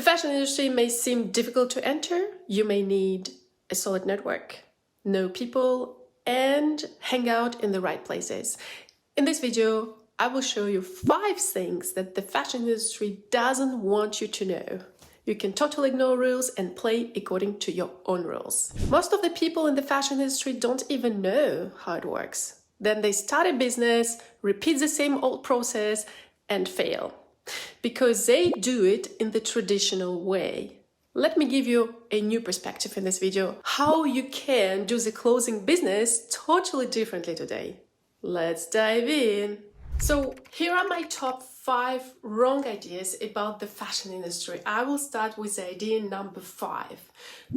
fashion industry may seem difficult to enter. You may need a solid network, know people, and hang out in the right places. In this video, I will show you 5 things that the fashion industry doesn't want you to know. You can totally ignore rules and play according to your own rules. Most of the people in the fashion industry don't even know how it works. Then they start a business, repeat the same old process, and fail. Because they do it in the traditional way. Let me give you a new perspective in this video, how you can do the clothing business totally differently today. Let's dive in. So here are my top 5 wrong ideas about the fashion industry. I will start with idea number 5.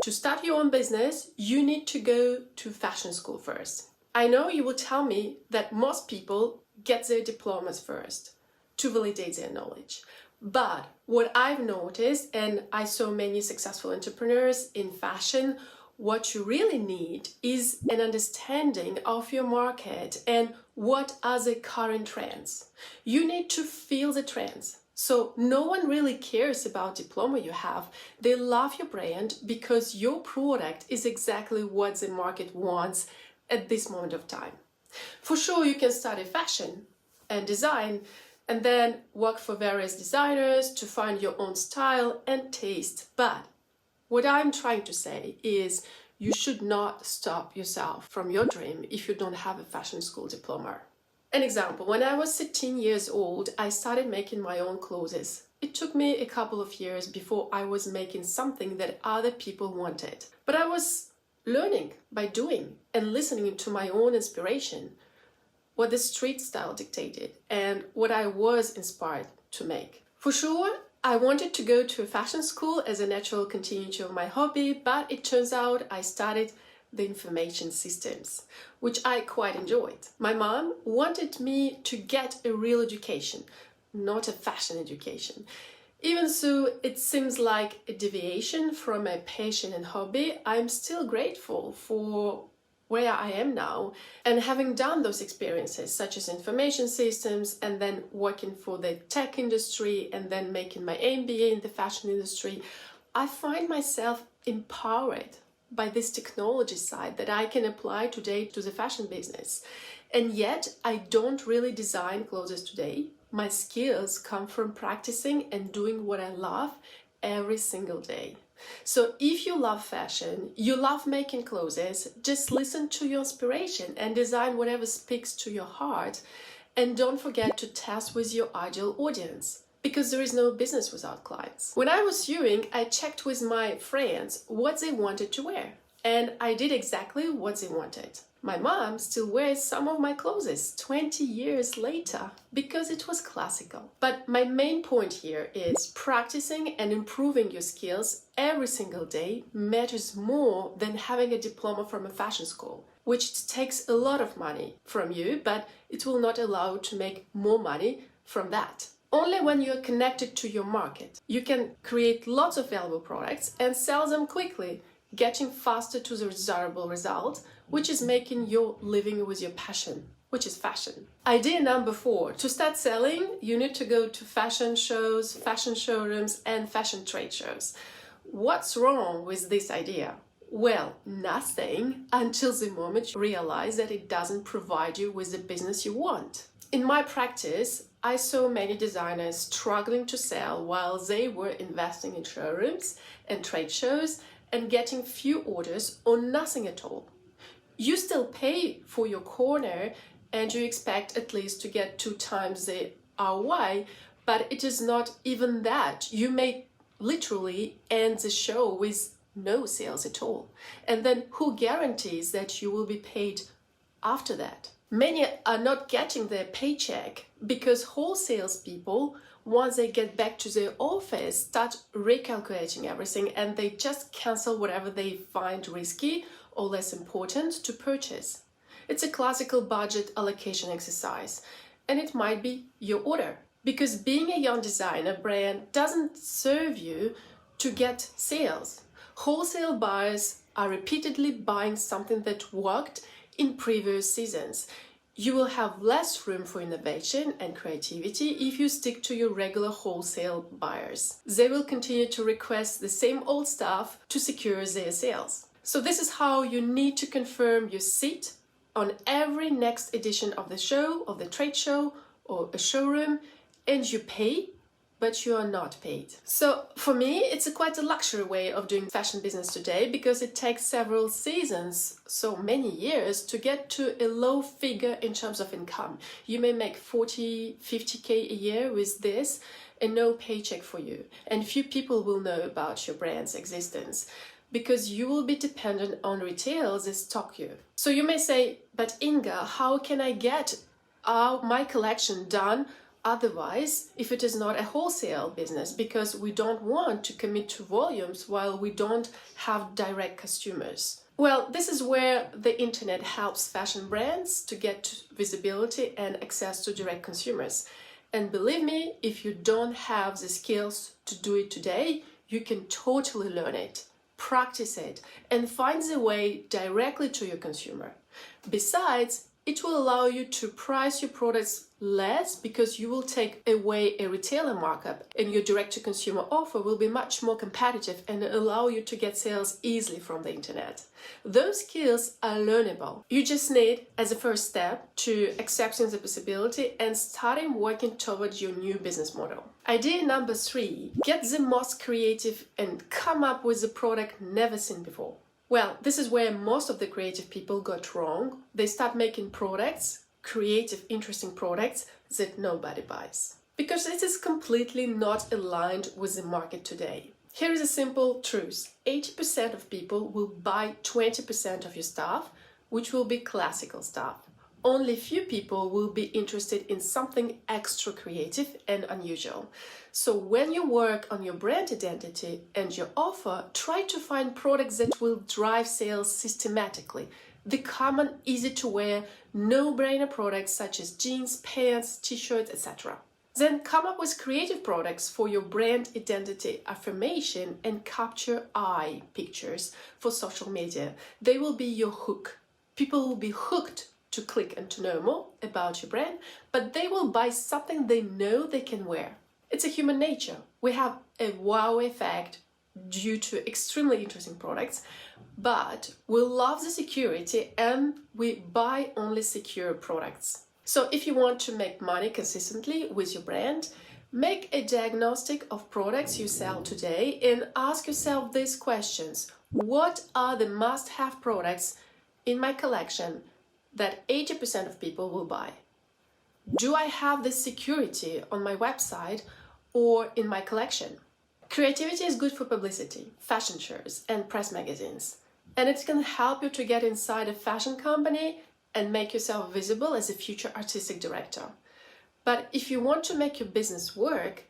To start your own business, you need to go to fashion school first. I know you will tell me that most people get their diplomas first to validate their knowledge. But what I've noticed, and I saw many successful entrepreneurs in fashion, what you really need is an understanding of your market and what are the current trends. You need to feel the trends. So no one really cares about diploma you have. They love your brand because your product is exactly what the market wants at this moment of time. For sure, you can study fashion and design and then work for various designers to find your own style and taste. But what I'm trying to say is you should not stop yourself from your dream if you don't have a fashion school diploma. An example, when I was 16 years old, I started making my own clothes. It took me a couple of years before I was making something that other people wanted. But I was learning by doing and listening to my own inspiration, what the street style dictated and what I was inspired to make. For sure, I wanted to go to a fashion school as a natural continuity of my hobby, but it turns out I studied the information systems, which I quite enjoyed. My mom wanted me to get a real education, not a fashion education. Even so, it seems like a deviation from my passion and hobby. I'm still grateful for where I am now, and having done those experiences such as information systems and then working for the tech industry and then making my MBA in the fashion industry, I find myself empowered by this technology side that I can apply today to the fashion business. And yet I don't really design clothes today. My skills come from practicing and doing what I love every single day. So if you love fashion, you love making clothes, just listen to your inspiration and design whatever speaks to your heart. And don't forget to test with your ideal audience, because there is no business without clients. When I was sewing, I checked with my friends what they wanted to wear. And I did exactly what they wanted. My mom still wears some of my clothes 20 years later because it was classical. But my main point here is practicing and improving your skills every single day matters more than having a diploma from a fashion school, which takes a lot of money from you, but it will not allow you to make more money from that. Only when you're connected to your market, you can create lots of valuable products and sell them quickly, getting faster to the desirable result, which is making your living with your passion, which is fashion. Idea number 4, to start selling, you need to go to fashion shows, fashion showrooms, and fashion trade shows. What's wrong with this idea? Well, nothing until the moment you realize that it doesn't provide you with the business you want. In my practice, I saw many designers struggling to sell while they were investing in showrooms and trade shows and getting few orders or nothing at all. You still pay for your corner and you expect at least to get 2 times the ROI, but it is not even that. You may literally end the show with no sales at all. And then who guarantees that you will be paid after that? Many are not getting their paycheck because wholesale people, once they get back to their office, start recalculating everything and they just cancel whatever they find risky or less important to purchase. It's a classical budget allocation exercise, and it might be your order. Because being a young designer brand doesn't serve you to get sales. Wholesale buyers are repeatedly buying something that worked in previous seasons. You will have less room for innovation and creativity if you stick to your regular wholesale buyers. They will continue to request the same old stuff to secure their sales. So this is how you need to confirm your seat on every next edition of the show, of the trade show, or a showroom, and you pay, but you are not paid. So for me, it's quite a luxury way of doing fashion business today because it takes several seasons, so many years, to get to a low figure in terms of income. You may make 40, 50K a year with this and no paycheck for you. And few people will know about your brand's existence because you will be dependent on retailers that stock you. So you may say, but Inga, how can I get my collection done otherwise if it is not a wholesale business, because we don't want to commit to volumes while we don't have direct customers? Well, this is where the internet helps fashion brands to get visibility and access to direct consumers. And believe me, if you don't have the skills to do it today, you can totally learn it, practice it, and find the way directly to your consumer. Besides, it will allow you to price your products less because you will take away a retailer markup, and your direct-to-consumer offer will be much more competitive and allow you to get sales easily from the internet. Those skills are learnable. You just need, as a first step, to accepting the possibility and starting working towards your new business model. Idea number 3, get the most creative and come up with a product never seen before. Well, this is where most of the creative people got wrong. They start making products, creative, interesting products that nobody buys, because it is completely not aligned with the market today. Here is a simple truth. 80% of people will buy 20% of your stuff, which will be classical stuff. Only few people will be interested in something extra creative and unusual. So when you work on your brand identity and your offer, try to find products that will drive sales systematically. The common, easy to wear, no-brainer products such as jeans, pants, t-shirts, etc. Then come up with creative products for your brand identity affirmation and capture eye pictures for social media. They will be your hook. People will be hooked to click and to know more about your brand, but they will buy something they know they can wear. It's a human nature. We have a wow effect due to extremely interesting products, but we love the security and we buy only secure products. So if you want to make money consistently with your brand, make a diagnostic of products you sell today and ask yourself these questions. What are the must-have products in my collection that 80% of people will buy? Do I have this security on my website or in my collection? Creativity is good for publicity, fashion shows, and press magazines. And it can help you to get inside a fashion company and make yourself visible as a future artistic director. But if you want to make your business work,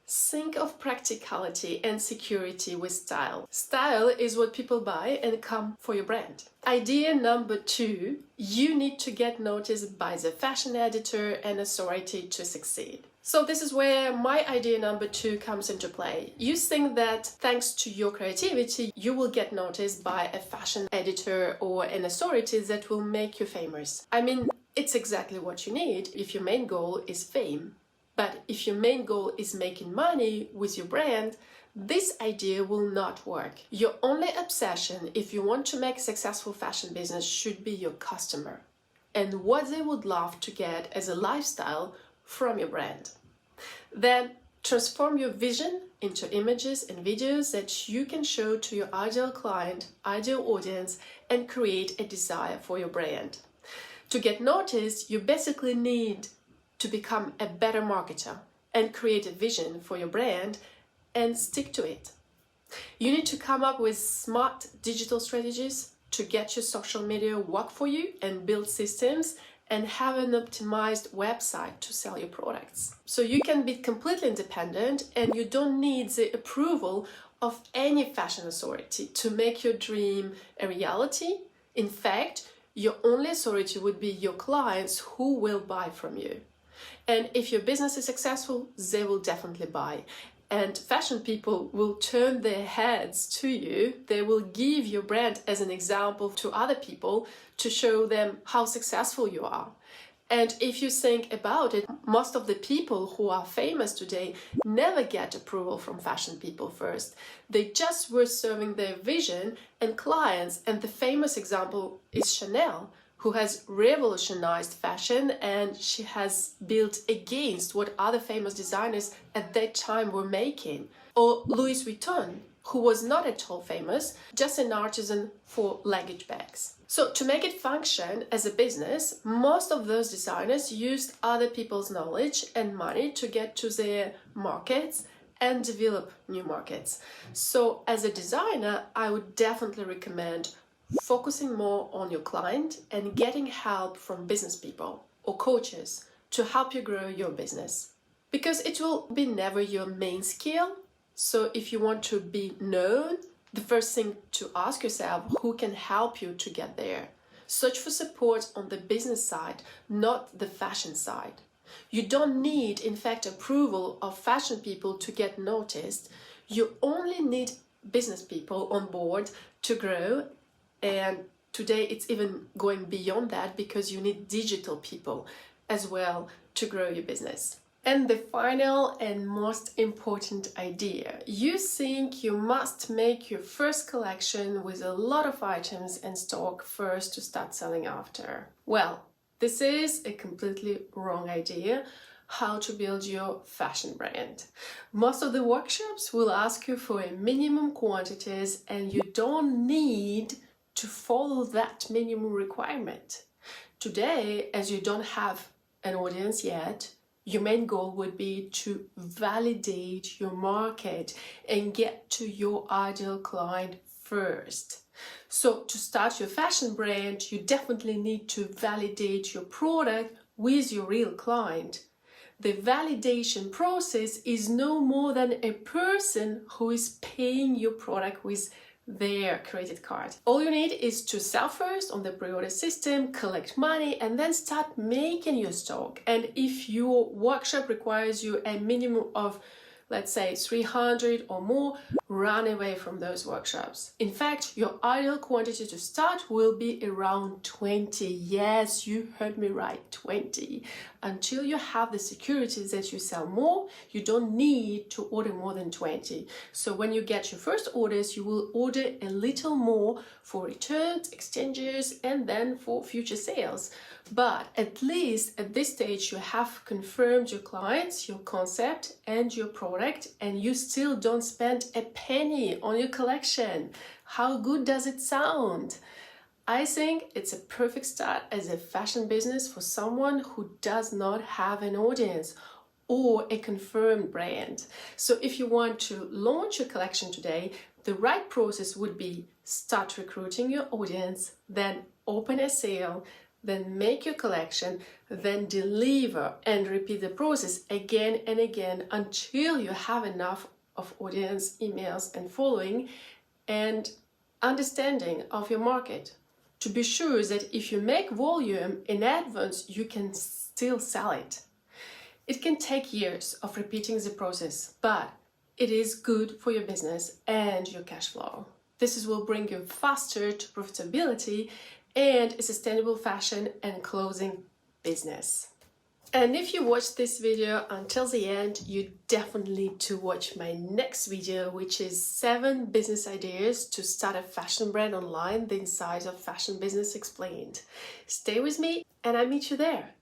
think of practicality and security with style. Style is what people buy and come for your brand. Idea number 2, you need to get noticed by the fashion editor and authority to succeed. So this is where my idea number 2 comes into play. You think that thanks to your creativity, you will get noticed by a fashion editor or an authority that will make you famous. I mean, it's exactly what you need if your main goal is fame. But if your main goal is making money with your brand, this idea will not work. Your only obsession, if you want to make a successful fashion business, should be your customer and what they would love to get as a lifestyle from your brand. Then transform your vision into images and videos that you can show to your ideal client, ideal audience, and create a desire for your brand. To get noticed, you basically need to become a better marketer and create a vision for your brand and stick to it. You need to come up with smart digital strategies to get your social media work for you and build systems and have an optimized website to sell your products. So you can be completely independent and you don't need the approval of any fashion authority to make your dream a reality. In fact, your only authority would be your clients who will buy from you. And if your business is successful, they will definitely buy. And fashion people will turn their heads to you. They will give your brand as an example to other people to show them how successful you are. And if you think about it, most of the people who are famous today never get approval from fashion people first. They just were serving their vision and clients. And the famous example is Chanel, who has revolutionized fashion, and she has built against what other famous designers at that time were making. Or Louis Vuitton, who was not at all famous, just an artisan for luggage bags. So to make it function as a business, most of those designers used other people's knowledge and money to get to their markets and develop new markets. So as a designer, I would definitely recommend focusing more on your client and getting help from business people or coaches to help you grow your business. Because it will be never your main skill. So if you want to be known, the first thing to ask yourself, who can help you to get there? Search for support on the business side, not the fashion side. You don't need, in fact, approval of fashion people to get noticed. You only need business people on board to grow. And today it's even going beyond that because you need digital people as well to grow your business. And the final and most important idea. You think you must make your first collection with a lot of items in stock first to start selling after. Well, this is a completely wrong idea. How to build your fashion brand. Most of the workshops will ask you for a minimum quantities, and you don't need to follow that minimum requirement. Today, as you don't have an audience yet, your main goal would be to validate your market and get to your ideal client first. So to start your fashion brand, you definitely need to validate your product with your real client. The validation process is no more than a person who is paying your product with their credit card. All you need is to sell first on the pre-order system, collect money, and then start making your stock. And if your workshop requires you a minimum of, let's say, 300 or more, run away from those workshops. In fact, your ideal quantity to start will be around 20. Yes, you heard me right, 20. Until you have the security that you sell more, you don't need to order more than 20. So when you get your first orders, you will order a little more for returns, exchanges, and then for future sales. But at least at this stage, you have confirmed your clients, your concept, and your product, and you still don't spend a penny on your collection. How good does it sound? I think it's a perfect start as a fashion business for someone who does not have an audience or a confirmed brand. So if you want to launch your collection today, the right process would be start recruiting your audience, then open a sale, then make your collection, then deliver and repeat the process again and again until you have enough of audience, emails, and following and understanding of your market to be sure that if you make volume in advance, you can still sell it. It can take years of repeating the process, but it is good for your business and your cash flow. This will bring you faster to profitability and a sustainable fashion and clothing business. And if you watched this video until the end, you definitely need to watch my next video, which is 7 business ideas to start a fashion brand online, the inside of fashion business explained. Stay with me and I'll meet you there.